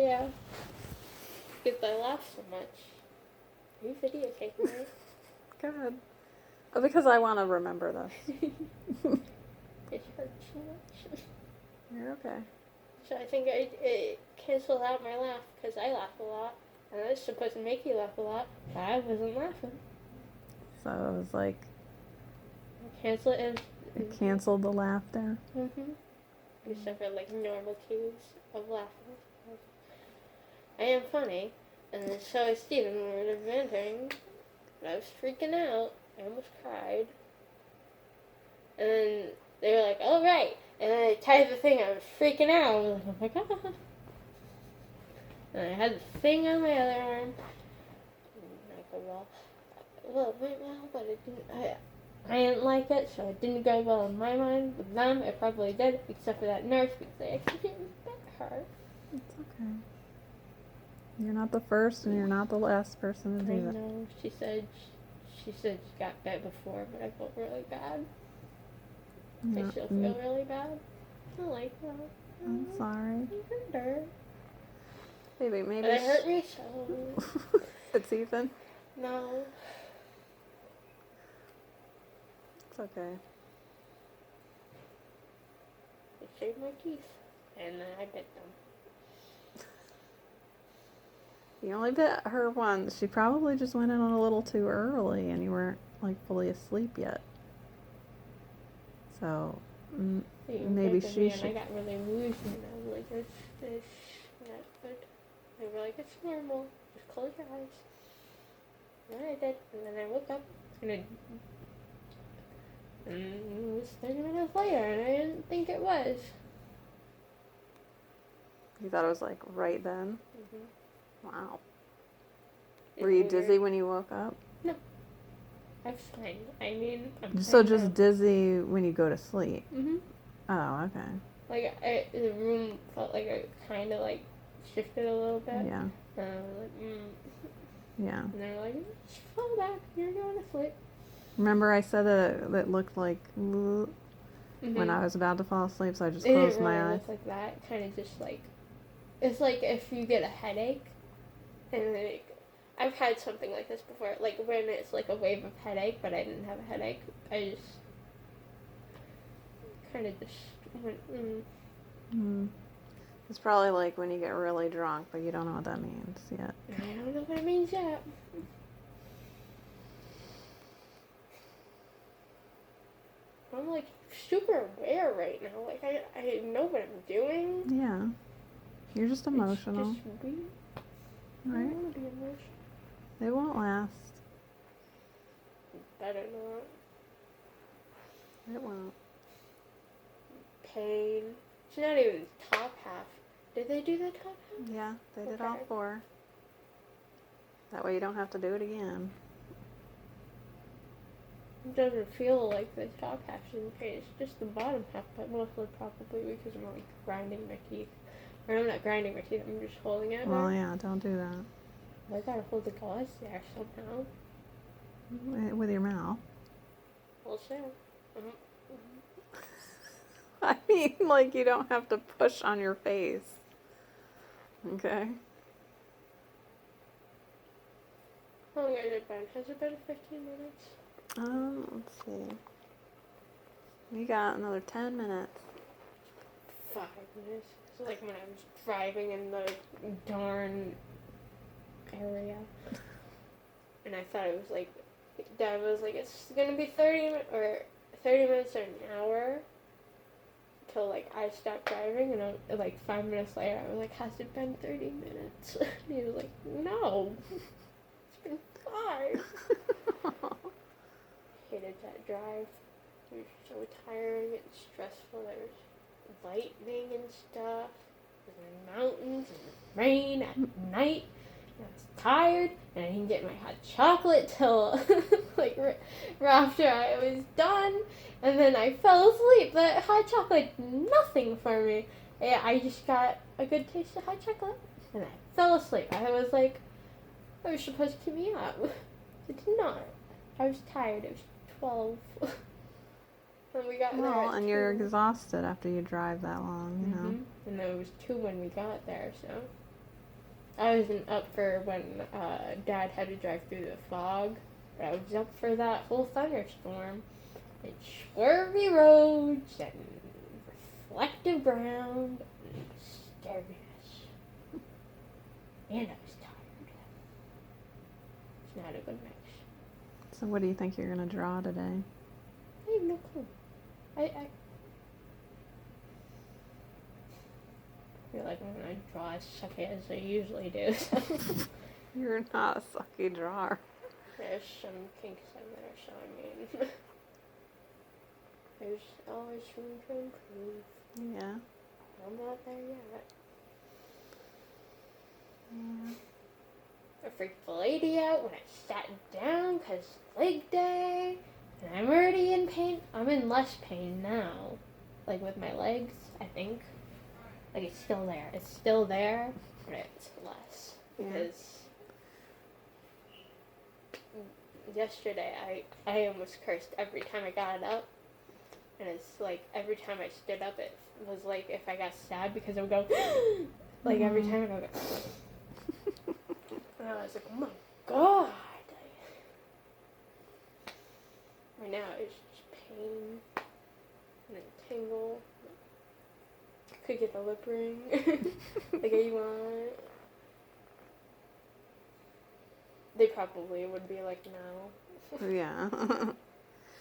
Yeah. Because I laugh so much. Are you videotaping me? Good. Oh, because I want to remember this. It hurts so much. You're okay. So I think it canceled out my laugh because I laugh a lot. And I was supposed to make you laugh a lot, but I wasn't laughing. So it was like... Cancel it. It canceled the laughter. Mm-hmm. Except for like normal cues of laughing. I am funny, and so is Steven when we were bantering. But I was freaking out. I almost cried. And then they were like, "All right," and then I tied the thing. I was freaking out. I was like, "Oh my god!" And I had the thing on my other arm. Not go well, it went well, but it didn't. I didn't like it, so it didn't go well in my mind. With them, it probably did, except for that nurse because they actually didn't bit her. It's okay. You're not the first, and you're not the last person to do that. I know. She said she got bit before, but I felt really bad. Yeah. I still feel really bad. I like that. I'm sorry. I hurt her. Maybe. But it hurt me so. It's even? No. It's okay. I shaved my teeth, and then I bit them. You only bit her once. She probably just went in a little too early, and you weren't like fully asleep yet. So maybe she should. And I got really woozy, and I was like, "It's not good." They were like, "It's normal. Just close your eyes." And I did, and then I woke up, and it was 30 minutes later, and I didn't think it was. You thought it was like right then? Mm-hmm. Wow. Were you dizzy when you woke up? No. I was fine. I mean, So just dizzy when you go to sleep? Mm-hmm. Oh, okay. Like, the room felt like it kind of, like, shifted a little bit. Yeah. And I was like, Yeah. And they were like, just fall back. You're going to sleep. Remember I said that it looked like when I was about to fall asleep, so I just closed my eyes? It didn't really look like that. Kind of just like... It's like if you get a headache, and like, I've had something like this before, like when it's like a wave of headache, but I didn't have a headache. I just kind of just went, It's probably like when you get really drunk, but you don't know what that means yet. I don't know what it means yet. I'm like super aware right now. Like I know what I'm doing. Yeah. You're just emotional. It's just weird. Right? I don't want to be emotional. It won't last. Better not. It won't. Pain. It's not even the top half. Did they do the top half? Yeah, they did all 4. That way you don't have to do it again. It doesn't feel like the top half's in pain. It's just the bottom half, but mostly probably because I'm like grinding my teeth. Or I'm not grinding my teeth, I'm just holding it. Well, yeah, don't do that. I gotta hold the gauze there somehow. With your mouth. We'll see. I mean, like, you don't have to push on your face. Okay? How long has it been? Has it been 15 minutes? Let's see. We got another 10 minutes. 5 minutes. It's like when I was driving in the darn area. And I thought it was like, Dad was like, it's gonna be 30 minutes or an hour till like I stopped driving, and like 5 minutes later I was like, has it been 30 minutes? And he was like, no, it's been 5. Hated that drive. It was so tiring and stressful. There was lightning and stuff. There were mountains and rain at night. And I was tired, and I didn't get my hot chocolate till like right after I was done. And then I fell asleep. That hot chocolate did nothing for me. I just got a good taste of hot chocolate, and I fell asleep. I was like, I was supposed to keep me up. It did not. I was tired. It was 12. And we got there at and 2. you're exhausted after you drive that long, you know. And there was 2 when we got there, so. I wasn't up for when Dad had to drive through the fog. But I was up for that whole thunderstorm. And swervy roads and reflective ground and sturdiness. And I was tired. It's not a good mix. So what do you think you're going to draw today? I have no clue. I feel like I'm going to draw as sucky as I usually do. So. You're not a sucky drawer. There's some kinks in there, so I mean, there's always room to improve. Yeah. I'm not there yet. Yeah. I freaked the lady out when I sat down because it's leg day, and I'm already in pain. I'm in less pain now, like with my legs, I think. Like it's still there. It's still there, but it's less. Because yesterday I almost cursed every time I got up. And it's like every time I stood up, it was like if I got stabbed because I would go, like every time I would go, and I was like, oh my god. Right now it's just pain and a tingle. Could get the lip ring, like you want. They probably would be like, no. Yeah.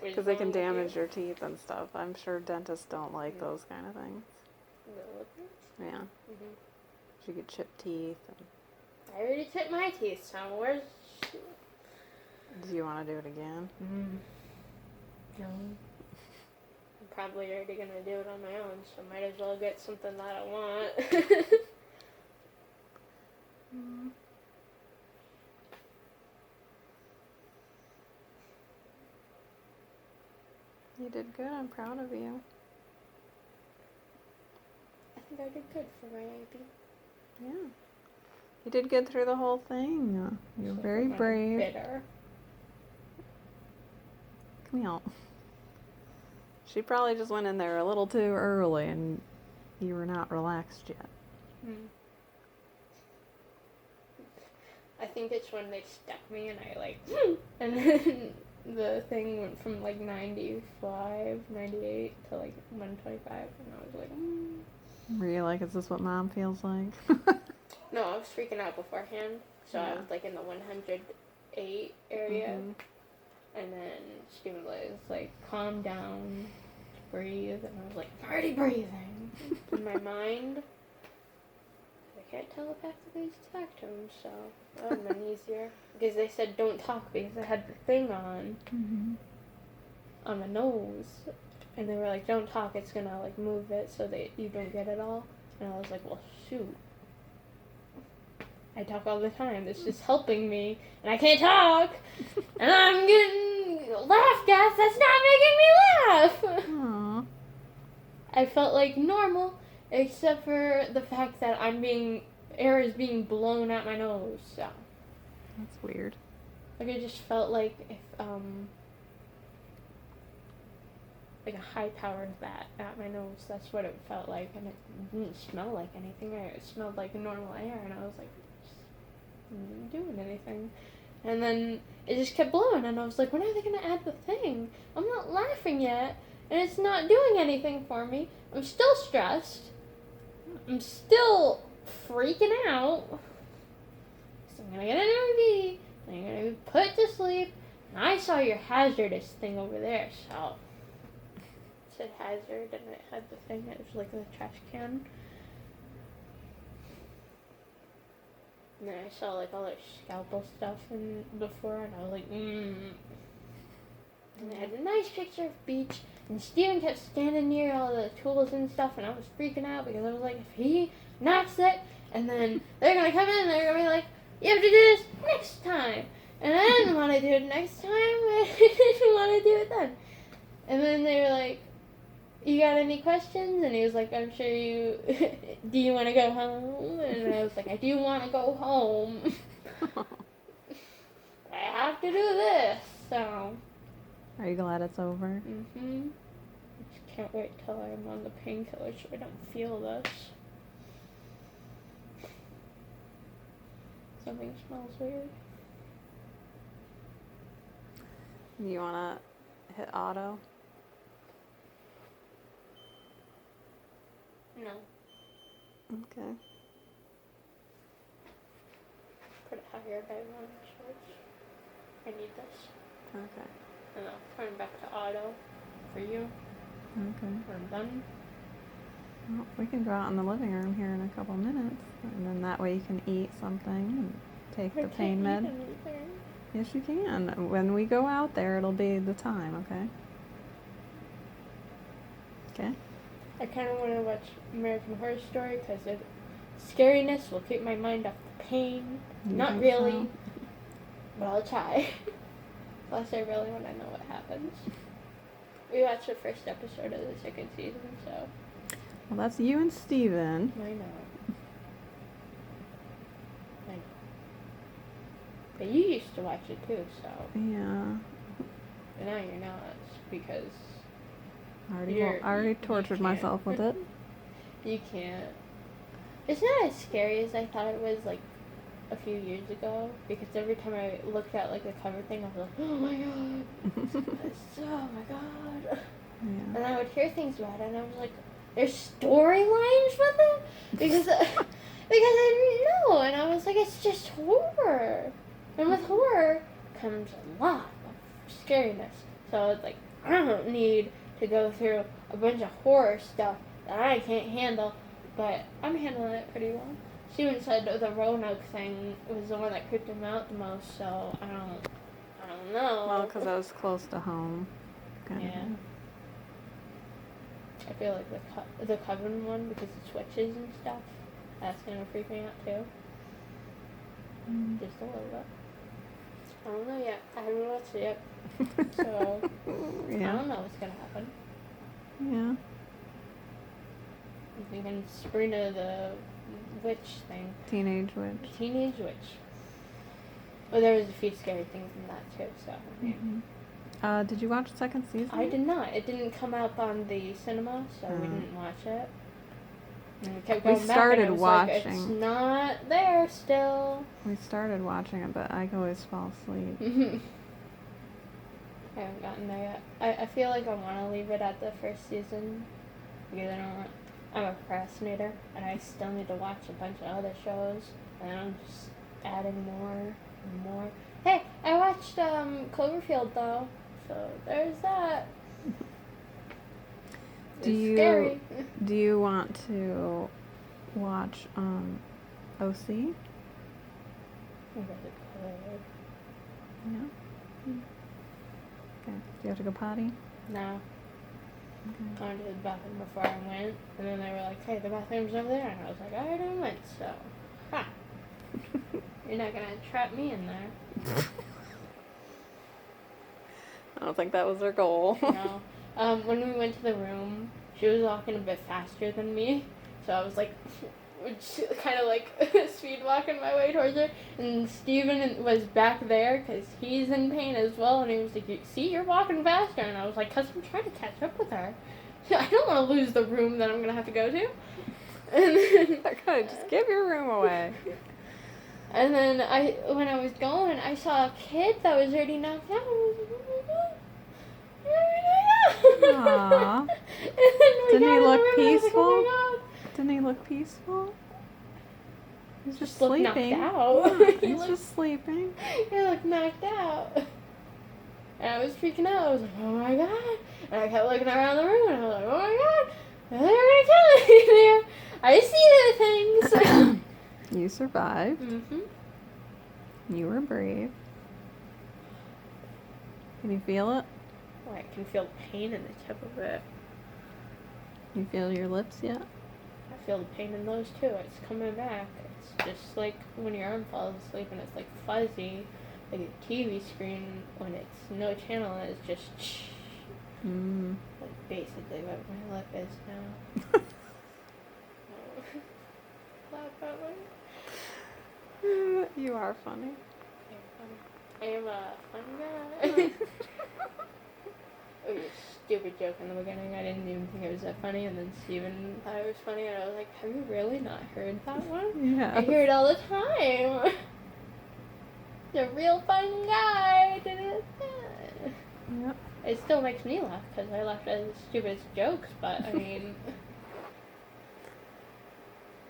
Because they can damage your teeth and stuff. I'm sure dentists don't like those kind of things. The lip rings? Yeah. Mm-hmm. You get chipped teeth. And I already chipped my teeth, so where's... do you want to do it again? No. I'm probably already going to do it on my own, so might as well get something that I want. You did good. I'm proud of you. I think I did good for my IB. Yeah. You did good through the whole thing. You're very brave. Bitter. Camille. She probably just went in there a little too early and you were not relaxed yet. I think it's when they stuck me and I like, and then the thing went from like 95, 98 to like 125 and I was like, Were you like, is this what mom feels like? No, I was freaking out beforehand. So I was like in the 108 area. And then she was like, calm down, breathe. And I was like, I'm already breathing. In my mind, I can't telepathically talk to him, so that would have been easier. Because they said don't talk because I had the thing on my nose. And they were like, don't talk, it's gonna like move it so that you don't get it all. And I was like, well, shoot. I talk all the time. This is helping me, and I can't talk, and I'm getting laughed at. That's not making me laugh. Aww. I felt like normal, except for the fact that air is being blown out my nose. So That's weird. like I just felt like if like a high powered bat at my nose. That's what it felt like, and it didn't smell like anything. It smelled like normal air, and I was like, isn't doing anything. And then it just kept blowing, and I was like, when are they going to add the thing? I'm not laughing yet, and it's not doing anything for me. I'm still stressed. I'm still freaking out. So I'm going to get an IV, and I'm going to be put to sleep, and I saw your hazardous thing over there, so it said hazard, and it had the thing that was like the trash can. And then I saw like all their scalpel stuff before, and I was like, And they had a nice picture of beach, and Steven kept standing near all the tools and stuff, and I was freaking out because I was like, if he knocks it, and then they're gonna come in and they're gonna be like, you have to do this next time. And I didn't want to do it next time, I didn't want to do it then. And then they were like, you got any questions? And he was like, I'm sure you, do you want to go home? And I was like, I do want to go home. I have to do this, so. Are you glad it's over? Just can't wait till I'm on the painkillers so I don't feel this. something smells weird. You wanna hit auto? No. Okay. Put it higher by 1 inch. I need this. Okay. And I'll turn it back to auto for you. Okay. We're done. Well, we can go out in the living room here in a couple minutes, and then that way you can eat something and take the pain med. Yes, you can. When we go out there, it'll be the time, okay? Okay? I kind of want to watch American Horror Story because the scariness will keep my mind off the pain. You Not think really, so? but I'll try. Plus, I really want to know what happens. We watched the first episode of the 2nd season, so. Well, that's you and Steven. I know. I know. But you used to watch it too, so. Yeah. But now you're not, because I already tortured myself with it. you can't. It's not as scary as I thought it was, like, a few years ago, because every time I looked at, like, the cover thing, I was like, oh my god. Oh my god. Yeah. And I would hear things about it, and I was like, there's storylines with it? Because I didn't know, and I was like, it's just horror. And with horror comes a lot of scariness. So it's like, I don't need to go through a bunch of horror stuff that I can't handle, but I'm handling it pretty well. Steven said the Roanoke thing was the one that creeped him out the most, so I don't know. Well, because I was close to home. Kind Yeah. I feel like the Coven one, because it switches and stuff, that's gonna freak me out too. Just a little bit. I don't know yet. I haven't watched it yet. So, yeah. I don't know what's gonna happen. Yeah. I'm thinking Sabrina the witch thing. Teenage witch. Teenage witch. Well, there was a few scary things in that too, so. Yeah. Did you watch the 2nd season? I did not. It didn't come up on the cinema, so we didn't watch it. And we kept going back, and it was watching. like, it's not there still. We started watching it, but I always fall asleep. I haven't gotten there yet. I feel like I want to leave it at the first season, because I'm a procrastinator, and I still need to watch a bunch of other shows, and I'm just adding more and more. Hey, I watched Cloverfield though, so there's that. It's scary. Do you want to watch OC? I really could. No. Okay. Do you have to go potty? No. Okay. I went to the bathroom before I went, and then they were like, hey, the bathroom's over there, and I was like, I already went, so, ha. You're not gonna trap me in there. I don't think that was their goal. No. When we went to the room, she was walking a bit faster than me, so I was like, kind of like speed walking my way towards her, and Steven was back there because he's in pain as well, and he was like, see, you're walking faster, and I was like, because I'm trying to catch up with her. I don't want to lose the room that I'm going to have to go to. And then I could just give your room away. And then when I was going, I saw a kid that was already knocked out. I was like, oh my god. Aww. Didn't he look peaceful? Like, Didn't he look peaceful? He's just looked sleeping. knocked out. Yeah, he's just sleeping. He looked knocked out. And I was freaking out. I was like, oh my god. And I kept looking around the room, and I was like, oh my god. They're going to kill me there. I see the things. You survived. Mm-hmm. You were brave. Can you feel it? Oh, I can feel pain in the tip of it. You feel your lips yet? I feel the pain in those too. It's coming back. It's just like when your arm falls asleep and it's like fuzzy, like a TV screen when it's no channel and it's just like basically what my lip is now. Laugh at me. You are funny. I am a fun guy. It was a stupid joke in the beginning. I didn't even think it was that funny, and then Steven thought it was funny, and I was like, have you really not heard that one? Yeah. I hear it all the time. The real fun guy did it. Yep. It still makes me laugh because I laughed at the stupidest jokes, but I mean,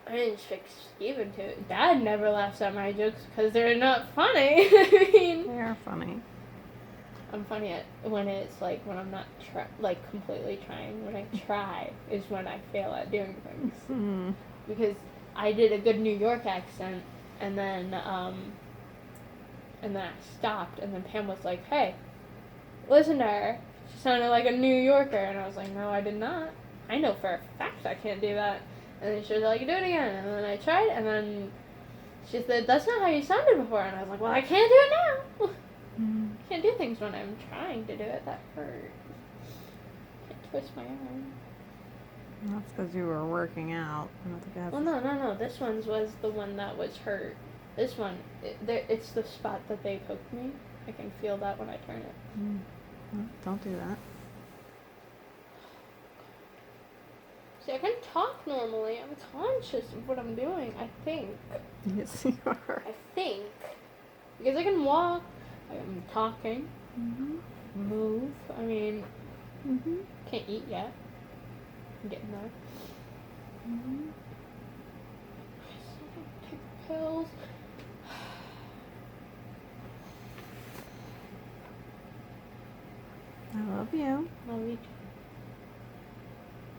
I didn't expect Steven to. Dad never laughs at my jokes because they're not funny. I mean, They are funny. I'm funny at when it's like when I'm not completely trying. When I try is when I fail at doing things. Mm. Because I did a good New York accent, and then I stopped, and then Pam was like, "Hey, listen to her. She sounded like a New Yorker," and I was like, "No, I did not. I know for a fact I can't do that." And then she was like, "Do it again," and then I tried, and then she said, "That's not how you sounded before," and I was like, "Well, I can't do it now." Mm. I can't do things when I'm trying to do it. That hurt. I can't twist my arm. That's because you were working out. Well, no. This one was the one that was hurt. This one, it's the spot that they poked me. I can feel that when I turn it. Mm. Well, don't do that. See, I can talk normally. I'm conscious of what I'm doing, I think. Yes, you are. I think. Because I can walk. I'm talking. Mm-hmm. Move. I mean, Mm-hmm. can't eat yet. I'm getting there. Mm-hmm. I still don't take pills. I love you. Love you too.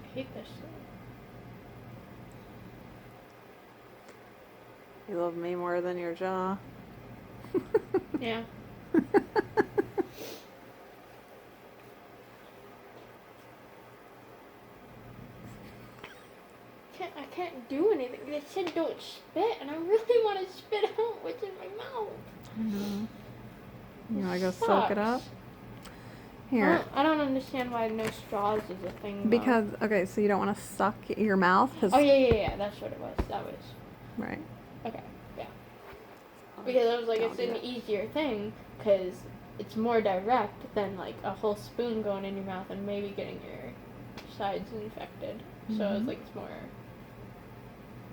I hate this thing. You love me more than your jaw. Yeah. I can't do anything. They said don't spit, and I really want to spit out what's in my mouth. I know. You want to go Sucks. soak it up? Here. I don't understand why no straws is a thing. Though. Because, okay, so you don't want to suck your mouth? Oh, yeah. That's what it was. That was. Right. Okay, yeah. Because I was like, Don't it's do an that. easier thing, because it's more direct than, like, a whole spoon going in your mouth and maybe getting your sides infected. So I was Mhm. like, it's more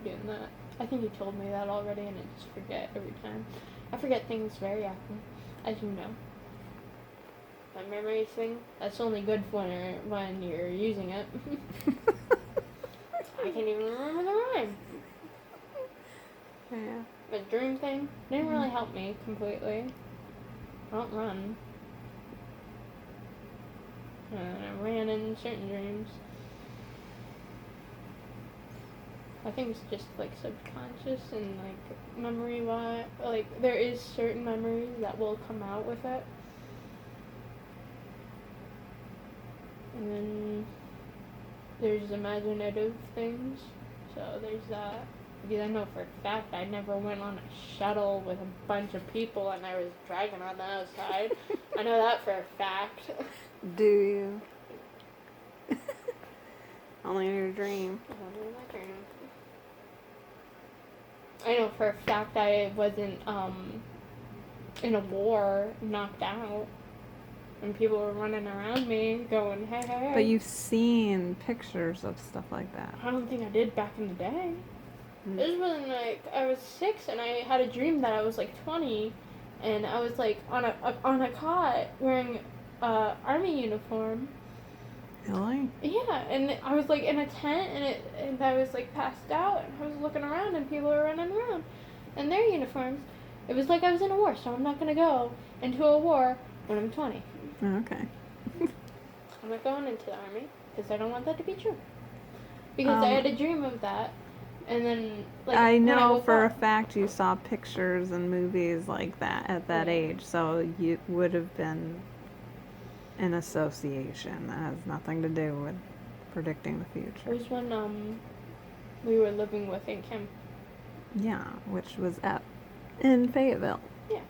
doing that. I think you told me that already, and I just forget every time. I forget things very often, as you know. My memory thing, that's only good when you're using it. I can't even remember the rhyme. Yeah. The dream thing didn't really help me completely. I don't run. And I ran in certain dreams. I think it's just like subconscious and like memory wise. Like there is certain memories that will come out with it. And then there's imaginative things. So there's that. Because I know for a fact I never went on a shuttle with a bunch of people and I was dragging on the outside. I know that for a fact. Do you? Only in your dream. Only in my dream. I know for a fact I wasn't in a war knocked out. And people were running around me going, hey, hey, hey. But you've seen pictures of stuff like that. I don't think I did back in the day. This was when like I was 6 and I had a dream that I was like 20 and I was like on a cot wearing a army uniform. Really? Yeah, and I was like in a tent and I was like passed out and I was looking around and people were running around in their uniforms. It was like I was in a war, so I'm not gonna go into a war when I'm 20. Oh, okay. I'm not going into the army because I don't want that to be true. Because I had a dream of that. And then, like, I when know woke for a up, fact you saw pictures and movies like that at that Yeah. age, so you would have been an association. That has nothing to do with predicting the it future. was when we were living with Aunt Kim. Yeah, which was in Fayetteville. Yeah.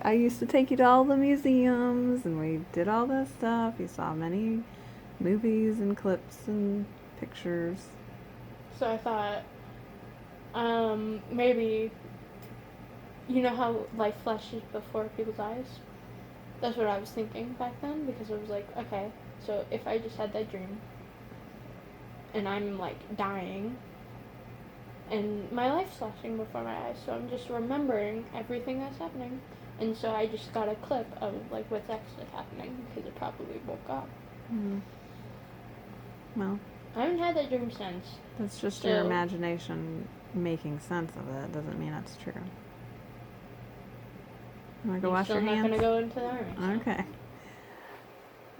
I used to take you to all the museums, and we did all this stuff. You saw many movies and clips and pictures. So I thought, maybe, you know how life flashes before people's eyes? That's what I was thinking back then, because I was like, okay, so if I just had that dream, and I'm, like, dying, and my life's flashing before my eyes, so I'm just remembering everything that's happening. And so I just got a clip of like what's actually happening because it probably woke up. Well, I haven't had that dream since. that's just your imagination making sense of it. Doesn't mean it's true. You want to go wash your hands? I'm still not going to go into the army. Okay.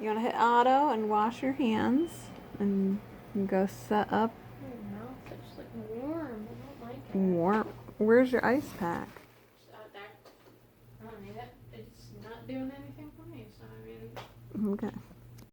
You want to hit auto and wash your hands and go set up. My mouth is like warm. I don't like it. Warm. Where's your ice pack? It's out there. I don't need it. It's not doing anything for me, so I mean. Okay.